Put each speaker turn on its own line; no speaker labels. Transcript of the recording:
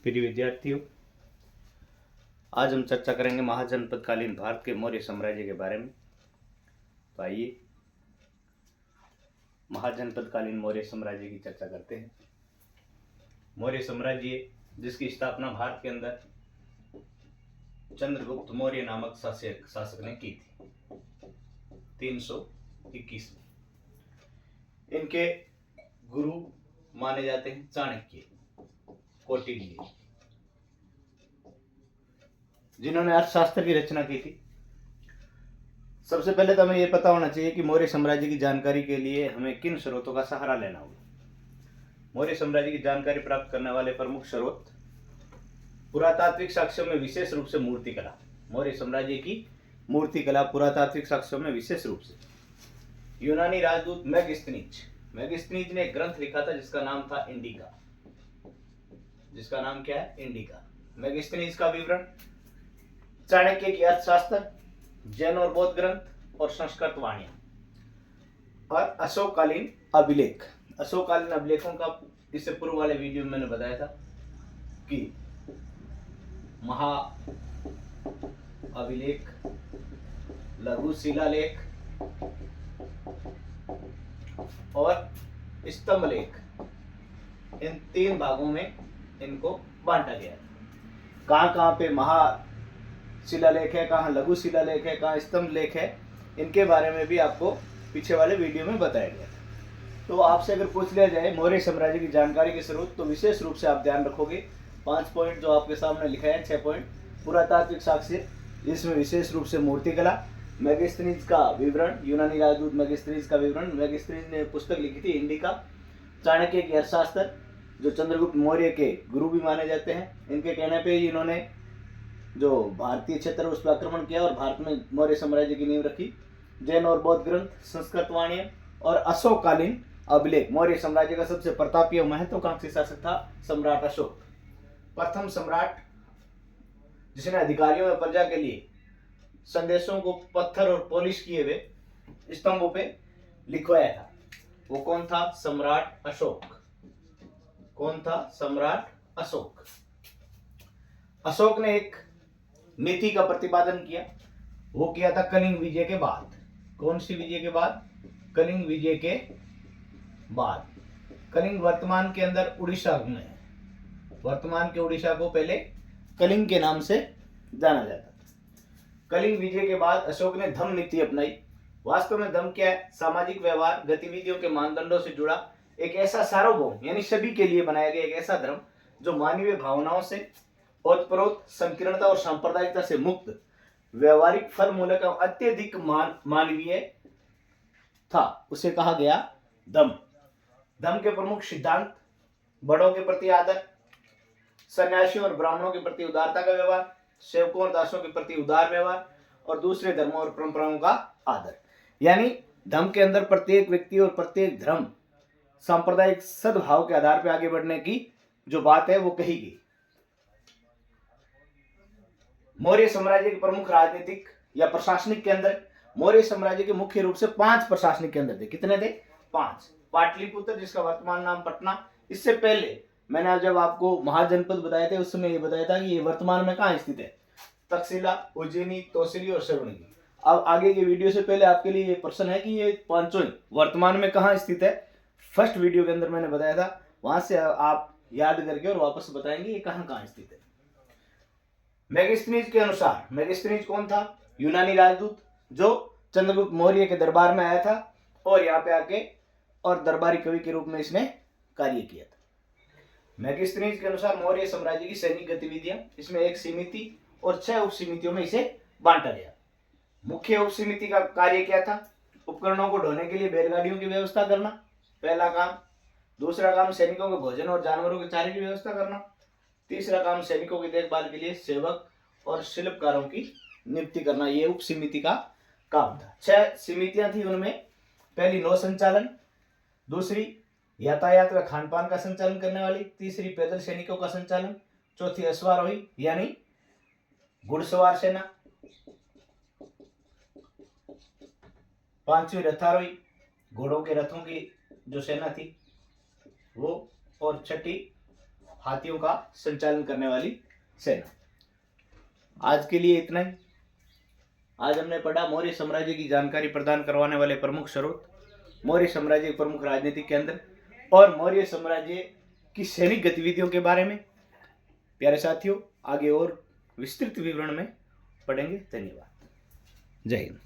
प्रिय विद्यार्थियों, आज हम चर्चा करेंगे महाजनपदकालीन भारत के मौर्य साम्राज्य के बारे में। तो आइए महाजनपदकालीन मौर्य साम्राज्य की चर्चा करते हैं। मौर्य साम्राज्य जिसकी स्थापना भारत के अंदर चंद्रगुप्त मौर्य नामक शासक ने की थी 321 में। इनके गुरु माने जाते हैं चाणक्य, कौटिल्य, जिन्होंने अर्थशास्त्र की रचना की थी। सबसे पहले तो हमें यह पता होना चाहिए कि मौर्य साम्राज्य की जानकारी के लिए हमें किन स्रोतों का सहारा लेना होगा। मौर्य साम्राज्य की जानकारी प्राप्त करने वाले प्रमुख स्रोत पुरातात्विक साक्ष्यों में विशेष रूप से मूर्तिकला। मौर्य साम्राज्य की मूर्तिकला पुरातात्विक साक्ष्यों में विशेष रूप से यूनानी राजदूत मेगिस्थनीज ने एक ग्रंथ लिखा था जिसका नाम था इंडिका। जिसका नाम क्या है? इंडिका। मेगिस्थनीज का विवरण, चाणक्य की अर्थशास्त्र, जैन और बौद्ध ग्रंथ और संस्कृत वाणियां और अशोककालीन अभिलेख। अशोककालीन अभिलेखों का इससे पूर्व वाले वीडियो में मैंने बताया था कि महा अभिलेख, लघु शिलालेख और स्तंभ लेख, इन 3 भागों में इनको बांटा गया है। कहाँ पे महा शिलालेख है, कहाँ लघु शिलालेख है, कहाँ स्तंभ लेख है, इनके बारे में भी आपको पीछे वाले वीडियो में बताया गया था। तो आपसे अगर पूछ लिया जाए मौर्य साम्राज्य की जानकारी के स्रोत, तो विशेष रूप से आप ध्यान रखोगे 5 पॉइंट जो आपके सामने लिखा है, 6 पॉइंट। पुरातात्विक साक्ष्य, इसमें विशेष रूप से मूर्तिकला, मेगिस्थनीज का विवरण, यूनानी राजदूत मेगिस्थनीज का विवरण। मेगिस्थनीज ने पुस्तक लिखी थी इंडिका। चाणक्य की अर्थशास्त्र, जो चंद्रगुप्त मौर्य के गुरु भी माने जाते हैं। इनके कहने पे ही इन्होंने जो भारतीय क्षेत्र उस पर आक्रमण किया और भारत में मौर्य साम्राज्य की नींव रखी। जैन और बौद्ध ग्रंथ, संस्कृत वाणियां और अशोककालीन अभिलेख। मौर्य साम्राज्य का सबसे प्रतापी और महत्वाकांक्षी शासक था सम्राट अशोक, प्रथम सम्राट, जिसने अधिकारियों और प्रजा के लिए संदेशों को पत्थर और पॉलिश किए हुए स्तंभों पे लिखवाया था। वो कौन था? सम्राट अशोक। कौन था? सम्राट अशोक। अशोक ने एक नीति का प्रतिपादन किया। वो किया था कलिंग विजय के बाद। कौन सी विजय के बाद? कलिंग विजय के बाद। कलिंग वर्तमान के अंदर उड़ीसा में है। वर्तमान के उड़ीसा को पहले कलिंग के नाम से जाना जाता था। कलिंग विजय के बाद अशोक ने धम्म नीति अपनाई। वास्तव में धम्म क्या है? सामाजिक व्यवहार गतिविधियों के मानदंडों से जुड़ा एक ऐसा सार्वभौम, यानी सभी के लिए बनाया गया एक ऐसा धर्म जो मानवीय भावनाओं से ओतप्रोत, संकीर्णता और सांप्रदायिकता से मुक्त, व्यवहारिक फल मूलक और अत्यधिक मानवीय था। उसे कहा गया धम्म। धम्म के प्रमुख सिद्धांत: बड़ों के प्रति आदर, सन्यासियों और ब्राह्मणों के प्रति उदारता का व्यवहार, सेवकों और दासों के प्रति उदार व्यवहार और दूसरे धर्मों और परंपराओं का आदर। यानी धम्म के अंदर प्रत्येक व्यक्ति और प्रत्येक धर्म सांप्रदायिक सद्भाव के आधार पर आगे बढ़ने की जो बात है वो कही गई। मौर्य साम्राज्य के प्रमुख राजनीतिक या प्रशासनिक केंद्र, मौर्य साम्राज्य के मुख्य रूप से 5 प्रशासनिक केंद्र थे। कितने थे? 5। पाटलिपुत्र, जिसका वर्तमान नाम पटना। इससे पहले मैंने जब आपको महाजनपद बताए थे उस समय ये बताया था कि ये वर्तमान में कहाँ स्थित है? तक्षशिला, उज्जैनी, तौसिली और श्रवणगी। अब आगे के वीडियो से पहले आपके लिए ये प्रश्न है कि ये 5 वर्तमान में कहाँ स्थित है। फर्स्ट वीडियो के अंदर मैंने बताया था, वहां से आप याद करके और वापस बताएंगे ये कहाँ स्थित है। मेगिस्थनीज के अनुसार, मेगिस्थनीज कौन था? यूनानी राजदूत जो चंद्रगुप्त मौर्य के दरबार में आया था और यहाँ पे आके और दरबारी कवि के रूप में इसने कार्य किया था। मेगिस्थनीज के अनुसार मौर्य साम्राज्य की सैनिक गतिविधियां, इसमें एक समिति और 6 उप समितियों में इसे बांटा गया। मुख्य उप समिति का कार्य क्या था? उपकरणों को ढोने के लिए बैलगाड़ियों की व्यवस्था करना, पहला काम। दूसरा काम सैनिकों के भोजन और जानवरों के चारे की व्यवस्था करना। तीसरा काम सैनिकों की देखभाल के लिए सेवक और शिल्पकारों की नियुक्ति करना। ये उप समिति का काम था। 6 समितियां थी, उनमें पहली नौ संचालन, दूसरी यातायात व खान पान का संचालन करने वाली, तीसरी पैदल सैनिकों का संचालन, चौथी अश्वारोही यानी घुड़सवार सेना, पांचवी रथारोही, घोड़ों के रथों की जो सेना थी वो, और छठी हाथियों का संचालन करने वाली सेना। आज के लिए इतना ही। आज हमने पढ़ा मौर्य साम्राज्य की जानकारी प्रदान करवाने वाले प्रमुख स्रोत, मौर्य साम्राज्य के प्रमुख राजनीतिक केंद्र और मौर्य साम्राज्य की सैनिक गतिविधियों के बारे में। प्यारे साथियों, आगे और विस्तृत विवरण में पढ़ेंगे। धन्यवाद। जय हिंद।